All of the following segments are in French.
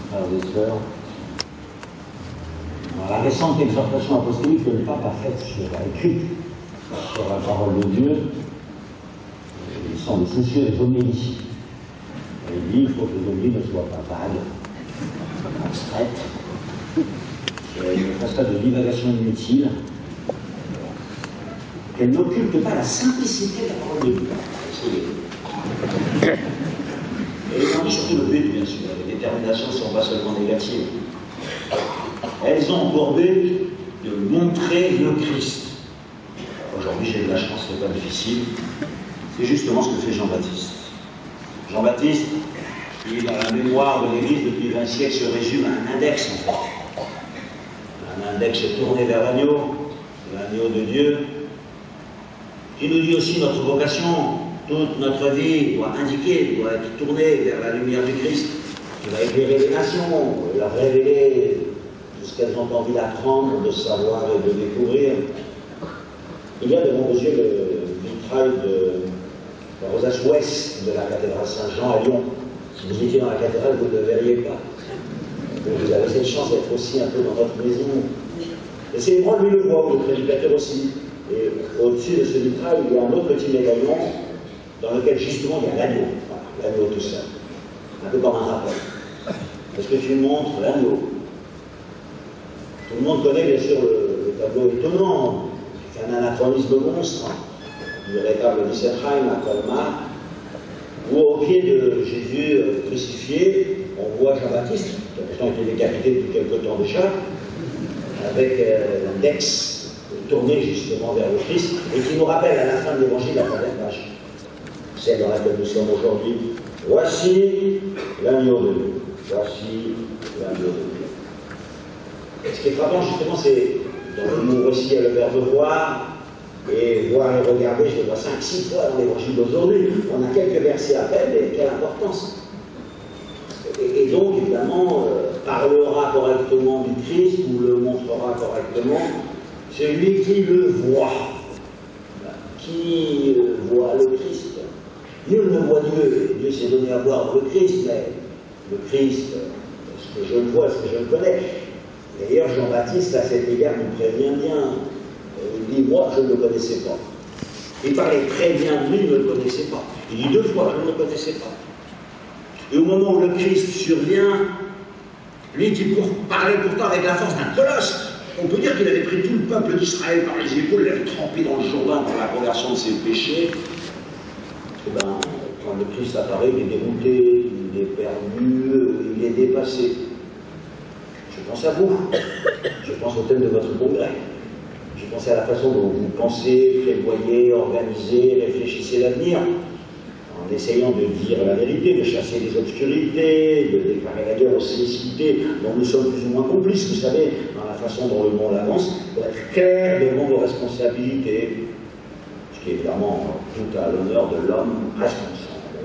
frères et sœurs, dans la récente exhortation apostolique que le pape a faite écrite sur la parole de Dieu, il semble soucieux des homélies. Il dit qu'il faut que les homélies ne soient pas vagues, abstraites, qu'elles ne fassent pas de divagation inutile, qu'elles n'occultent pas la simplicité de la parole de Dieu. Et ils ont dit surtout le but, bien sûr. Les déterminations ne sont pas seulement négatives. Elles ont pour but de montrer le Christ. Aujourd'hui, j'ai de la chance, ce n'est pas difficile. C'est justement ce que fait Jean-Baptiste. Jean-Baptiste, qui, dans la mémoire de l'Église depuis 20 siècles, se résume à un index, en fait. Un index tourné vers l'agneau de Dieu, qui nous dit aussi notre vocation. Toute notre vie doit être tournée vers la lumière du Christ, qui va éclairer les nations, leur révéler tout ce qu'elles ont envie d'apprendre, de savoir et de découvrir. Il y a devant vos yeux le vitrail de la rosace ouest de la cathédrale Saint-Jean à Lyon. Si vous étiez dans la cathédrale, vous ne le verriez pas. Donc vous avez cette chance d'être aussi un peu dans votre maison. Et célébrant, lui le voit, le prédicateur aussi. Et au-dessus de ce vitrail, il y a un autre petit médaillon dans lequel justement il y a l'agneau, voilà, l'agneau tout seul, un peu comme un rappel. Parce que tu montres l'agneau. Tout le monde connaît bien sûr le tableau étonnant, qui est un anachronisme monstre, du rétable d'Issenheim à Colmar, où au pied de Jésus crucifié, on voit Jean-Baptiste, qui a pourtant été décapité depuis quelque temps déjà, avec l'index tourné justement vers le Christ, et qui nous rappelle à la fin de l'évangile la première page. Celle dans laquelle nous sommes aujourd'hui. Voici l'agneau de Dieu. Voici l'agneau de Dieu. Et ce qui est frappant, justement, c'est dans le mot aussi, il y a le verbe voir, et voir et regarder, je le vois 5-6 fois dans l'évangile d'aujourd'hui. On a quelques versets à peine, mais quelle importance. Et donc, évidemment, parlera correctement du Christ, ou le montrera correctement, celui qui le voit. Qui voit le Christ. Nul ne voit Dieu, Dieu s'est donné à voir le Christ, mais le Christ, est-ce que je le vois, est-ce que je le connais? D'ailleurs, Jean-Baptiste, à cet égard, nous prévient bien. Il dit, moi, je ne le connaissais pas. Il parlait très bien de lui, il ne le connaissait pas. Il dit 2 fois, je ne le connaissais pas. Et au moment où le Christ survient, lui qui parlait pourtant avec la force d'un colosse, on peut dire qu'il avait pris tout le peuple d'Israël par les épaules, l'avait trempé dans le Jourdain pour la conversion de ses péchés. Et bien, quand le Christ apparaît, il est dérouté, il est perdu, il est dépassé. Je pense à vous, je pense au thème de votre congrès, je pense à la façon dont vous pensez, prévoyez, organisez, réfléchissez l'avenir, en essayant de dire la vérité, de chasser les obscurités, de déclarer la guerre aux cécilités dont nous sommes plus ou moins complices, vous savez, dans la façon dont le monde avance, pour être clair devant vos responsabilités. Ce qui est évidemment tout à l'honneur de l'homme responsable.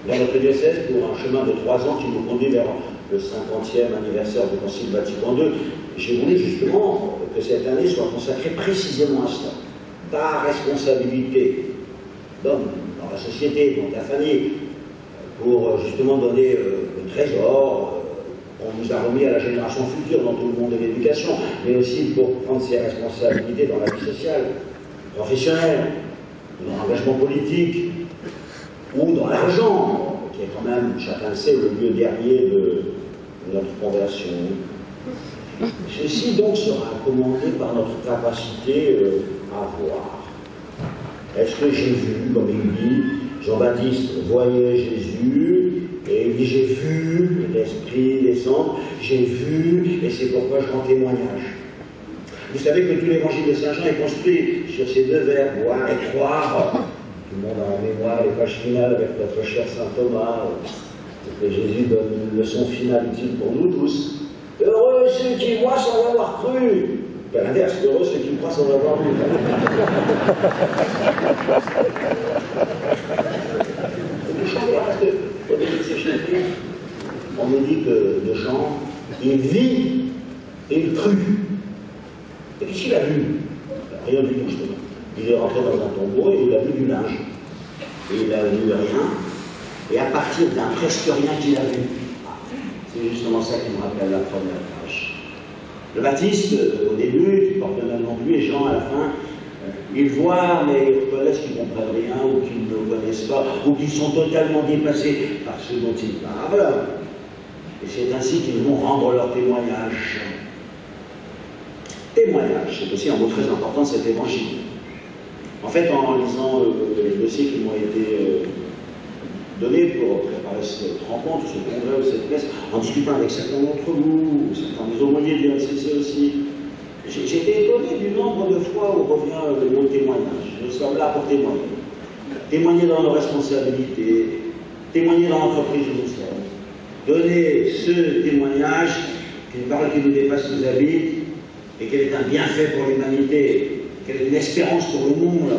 Dans notre diocèse, pour un chemin de 3 ans qui nous conduit vers le 50e anniversaire du Concile Vatican II, j'ai voulu justement que cette année soit consacrée précisément à cela. Ta responsabilité d'homme dans la société, dans ta famille, pour justement donner le trésor qu'on nous a remis à la génération future dans tout le monde de l'éducation, mais aussi pour prendre ses responsabilités dans la vie sociale, professionnel, dans l'engagement politique, ou dans l'argent, qui est quand même, chacun le sait, le lieu dernier de notre conversion. Ceci donc sera commandé par notre capacité à voir. Est-ce que j'ai vu, comme il dit, Jean-Baptiste voyait Jésus, et il dit j'ai vu l'Esprit descendre, j'ai vu, et c'est pourquoi je rends témoignage. Vous savez que tout l'évangile de Saint Jean est construit sur ces 2 verbes, voir et croire. Tout le monde a en mémoire les pages finales avec notre cher Saint Thomas, que Jésus donne une leçon finale utile pour nous tous. Heureux ceux qui voient sans avoir cru. Ben, l'inverse, heureux ceux qui croient sans avoir vu. Au début de ces chapitres, on nous dit que de Jean, il vit et il crut. Et qu'est-ce qu'il a vu? Rien du tout, justement. Il est rentré dans un tombeau et il a vu du linge. Et il a vu rien. Et à partir d'un presque rien qu'il a vu, c'est juste justement ça qui me rappelle la première page. Le Baptiste, au début, qui porte le même nom que lui, et Jean à la fin, ils voient, mais ils reconnaissent qu'ils ne comprennent rien, ou qu'ils ne connaissent pas, ou qu'ils sont totalement dépassés par ce dont ils parlent. Et c'est ainsi qu'ils vont rendre leur témoignage. Témoignage, c'est aussi un mot très important de cet évangile. En fait, en lisant les dossiers qui m'ont été donnés pour préparer cette rencontre, ce congrès ou cette messe, en discutant avec certains d'entre vous, certains des aumôniers de l'INCC aussi, j'ai été étonné du nombre de fois où revient le mot témoignage. Nous sommes là pour témoigner. Témoigner dans nos responsabilités, témoigner dans l'entreprise où nous sommes. Donner ce témoignage qu'une parole qui nous dépasse nous habite et qu'elle est un bienfait pour l'humanité, qu'elle est une espérance pour le monde.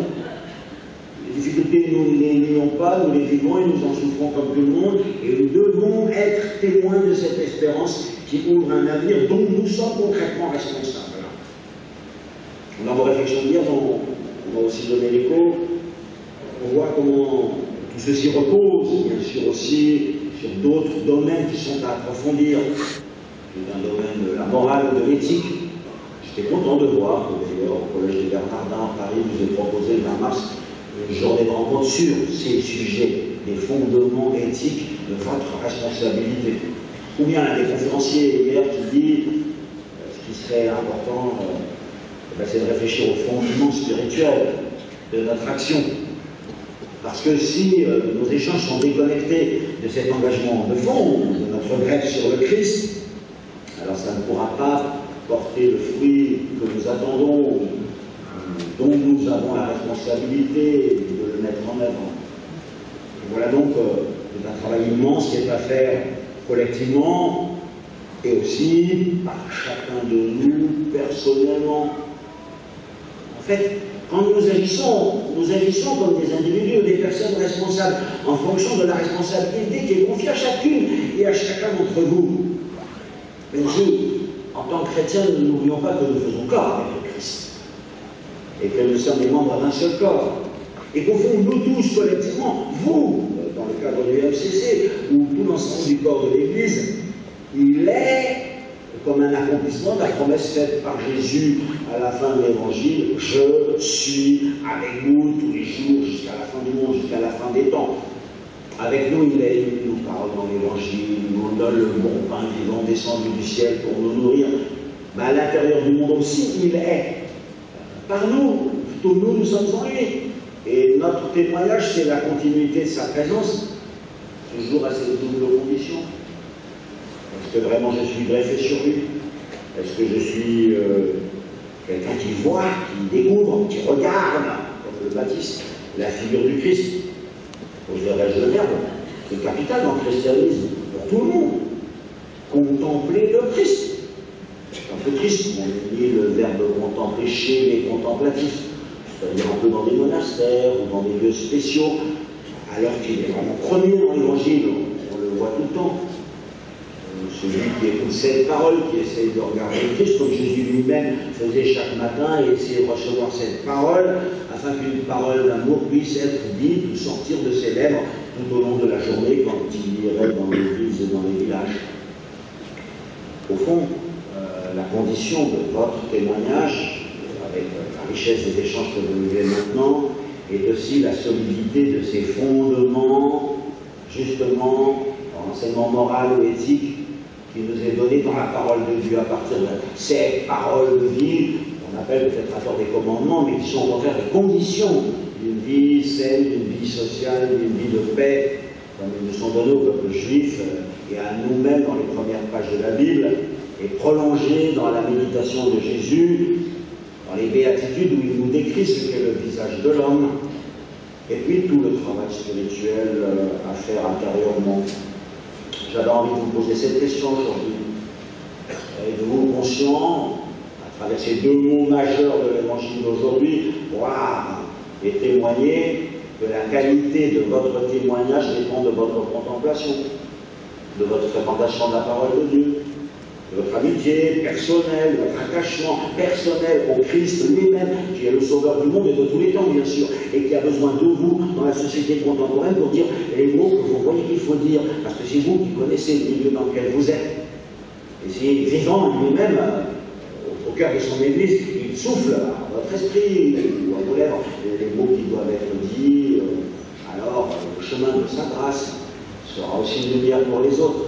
Les difficultés, nous ne les nions pas, nous les vivons et nous en souffrons comme tout le monde, et nous devons être témoins de cette espérance qui ouvre un avenir dont nous sommes concrètement responsables. Dans vos réflexions d'hier, on va aussi donner l'écho, on voit comment tout ceci repose, bien sûr aussi, sur d'autres domaines qui sont à approfondir, un domaine de la morale ou de l'éthique. J'étais content de voir que d'ailleurs au Collège des Bernardins à Paris vous avez proposé le 20 mars une journée de rencontre sur ces sujets, des fondements éthiques de votre responsabilité. Ou bien un des conférenciers hier qui dit ce qui serait important, c'est de réfléchir au fondement spirituel de notre action. Parce que si nos échanges sont déconnectés de cet engagement de fond, de notre greffe sur le Christ, alors ça ne pourra pas porter le fruit que nous attendons, dont nous avons la responsabilité de le mettre en œuvre. Et voilà donc un travail immense qui est à faire collectivement et aussi par chacun de nous personnellement. En fait, quand nous agissons comme des individus ou des personnes responsables en fonction de la responsabilité qui est confiée à chacune et à chacun d'entre vous. Mais en tant que chrétiens, nous n'oublions pas que nous faisons corps avec le Christ et que nous sommes des membres d'un seul corps. Et qu'au fond, nous tous, collectivement, vous, dans le cadre du MCC, ou tout l'ensemble du corps de l'Église, il est comme un accomplissement de la promesse faite par Jésus à la fin de l'Évangile, « Je suis avec vous tous les jours jusqu'à la fin du monde, jusqu'à la fin des temps ». Avec nous, il nous parle dans l'Évangile, il nous donne le bon pain vivant descendu du ciel pour nous nourrir. Mais à l'intérieur du monde aussi, il est par nous, plutôt nous sommes en lui. Et notre témoignage, c'est la continuité de sa présence, toujours à cette double condition. Est-ce que vraiment je suis greffé sur lui? Est-ce que je suis quelqu'un qui voit, qui découvre, qui regarde, comme le Baptiste, la figure du Christ? Oserais-je le verbe? C'est capital dans le christianisme, pour tout le monde. Contempler le Christ. C'est un peu triste, on dit le verbe contempler chez les contemplatifs, c'est-à-dire un peu dans des monastères ou dans des lieux spéciaux, alors qu'il est vraiment premier dans l'Évangile, on le voit tout le temps. Celui qui écoute cette parole, qui essaye de regarder le Christ, comme Jésus lui-même faisait chaque matin, et essayait de recevoir cette parole, afin qu'une parole d'amour puisse être dite ou sortir de ses lèvres tout au long de la journée, quand il irait dans l'église et dans les villages. Au fond, la condition de votre témoignage, avec la richesse des échanges que vous vivez maintenant, est aussi la solidité de ces fondements, justement, dans l'enseignement moral ou éthique, qui nous est donné dans la parole de Dieu à partir de cette parole de vie, qu'on appelle peut-être à tort des commandements, mais qui sont au contraire des conditions d'une vie saine, d'une vie sociale, d'une vie de paix, comme ils nous sont donnés au peuple juif et à nous-mêmes dans les premières pages de la Bible, et prolongées dans la méditation de Jésus, dans les béatitudes où il nous décrit ce qu'est le visage de l'homme, et puis tout le travail spirituel à faire intérieurement. J'avais envie de vous poser cette question aujourd'hui. Êtes-vous conscient, à travers ces deux mots majeurs de l'évangile d'aujourd'hui, voir et témoigner que la qualité de votre témoignage dépend de votre contemplation, de votre fréquentation de la parole de Dieu, de votre amitié personnelle, de votre attachement personnel au Christ lui-même, qui est le sauveur du monde et de tous les temps, bien sûr, et qui a besoin de vous dans la société contemporaine pour dire les mots que vous voyez qu'il faut dire, parce que c'est vous qui connaissez le milieu dans lequel vous êtes. aussi vivant lui-même au cœur de son Église, il souffle à votre esprit, ou à vos lèvres, les mots qui doivent être dits. Alors, le chemin de sa grâce sera aussi une lumière pour les autres.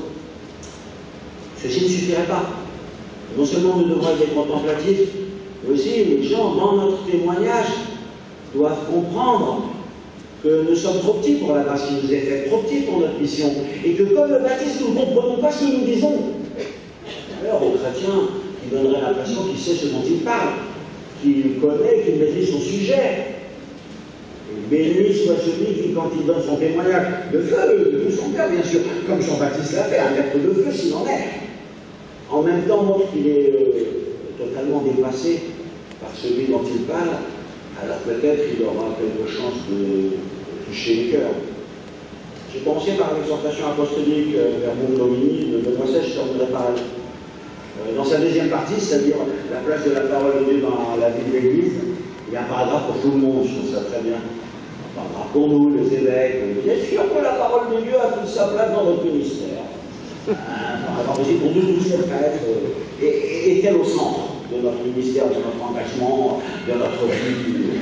Ceci ne suffirait pas. Non seulement nous devons être contemplatifs, mais aussi les gens, dans notre témoignage, doivent comprendre que nous sommes trop petits pour la grâce qui nous est faite, trop petits pour notre mission, et que comme le baptiste, nous ne comprenons pas ce que nous disons. Alors, aux chrétiens, qui donneraient l'impression qu'il sait ce dont il parle, qu'il connaît, qu'il maîtrise son sujet. Et béni soit celui qui, quand il donne son témoignage de feu, de tout son cœur, bien sûr, comme Jean-Baptiste l'a fait, un maître de feu s'il en est, en même temps montre qu'il est totalement dépassé par celui dont il parle, alors peut-être il aura quelque chance de toucher le cœur. J'ai commencé par l'exhortation apostolique Verbum Domini de Benoît XVI, je terminerai par elle. Dans sa deuxième partie, c'est-à-dire la place de la parole de Dieu dans la vie de l'Église, il y a un paragraphe pour tout le monde, je trouve ça très bien. Un paragraphe pour nous, les évêques. Bien sûr que la parole de Dieu a toute sa place dans notre ministère. Un paragraphe aussi pour nous tous les prêtres. Est-elle au centre de notre ministère, de notre engagement, de notre vie?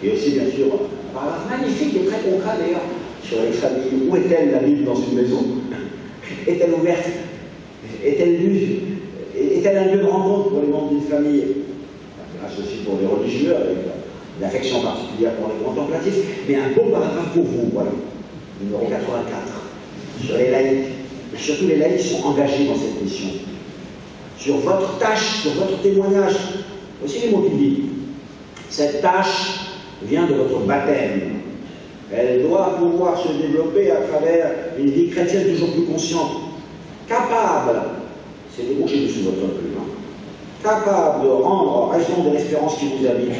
Et aussi, bien sûr, un paragraphe magnifique et très concret d'ailleurs sur les familles. Où est-elle la Bible dans une maison? Est-elle ouverte? Est-elle lue? Est-elle un lieu de rencontre pour les membres d'une famille? Grâce aussi pour les religieux, avec une affection particulière pour les contemplatifs. Mais un beau paragraphe pour vous, voilà, numéro 84, sur les laïcs. Et surtout les laïcs sont engagés dans cette mission. Sur votre tâche, sur votre témoignage. Voici les mots qu'il dit. Cette tâche vient de votre baptême. Elle doit pouvoir se développer à travers une vie chrétienne toujours plus consciente. Capable, c'est des mots que j'ai mis sous votre plume, capable de rendre raison de l'espérance qui vous habite.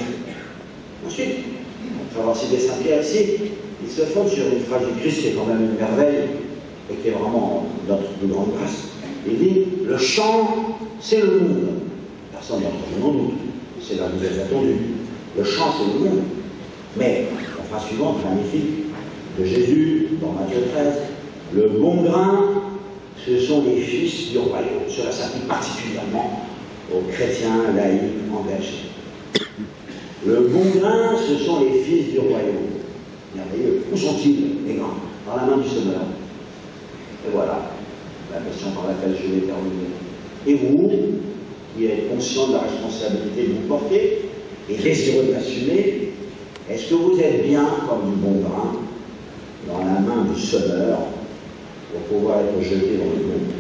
Ensuite, après avoir cité Saint-Pierre ici, il se fonde sur une phrase du Christ qui est quand même une merveille et qui est vraiment notre plus grande grâce. Il dit, le chant, c'est le monde. Personne n'en doute, c'est là que vous êtes attendu. Le chant, c'est le monde. Mais, la phrase suivante, magnifique, de Jésus, dans Matthieu 13, le bon grain, ce sont les fils du royaume. Cela s'applique particulièrement aux chrétiens laïcs engagés. Le bon grain, ce sont les fils du royaume. Merveilleux. Où sont-ils, les grands? Dans la main du semeur. Et voilà la question par laquelle je vais terminer. Et vous, qui êtes conscient de la responsabilité que vous portez et désireux de l'assumer, est-ce que vous êtes bien comme du bon grain dans la main du semeur pour pouvoir être jeté dans le monde?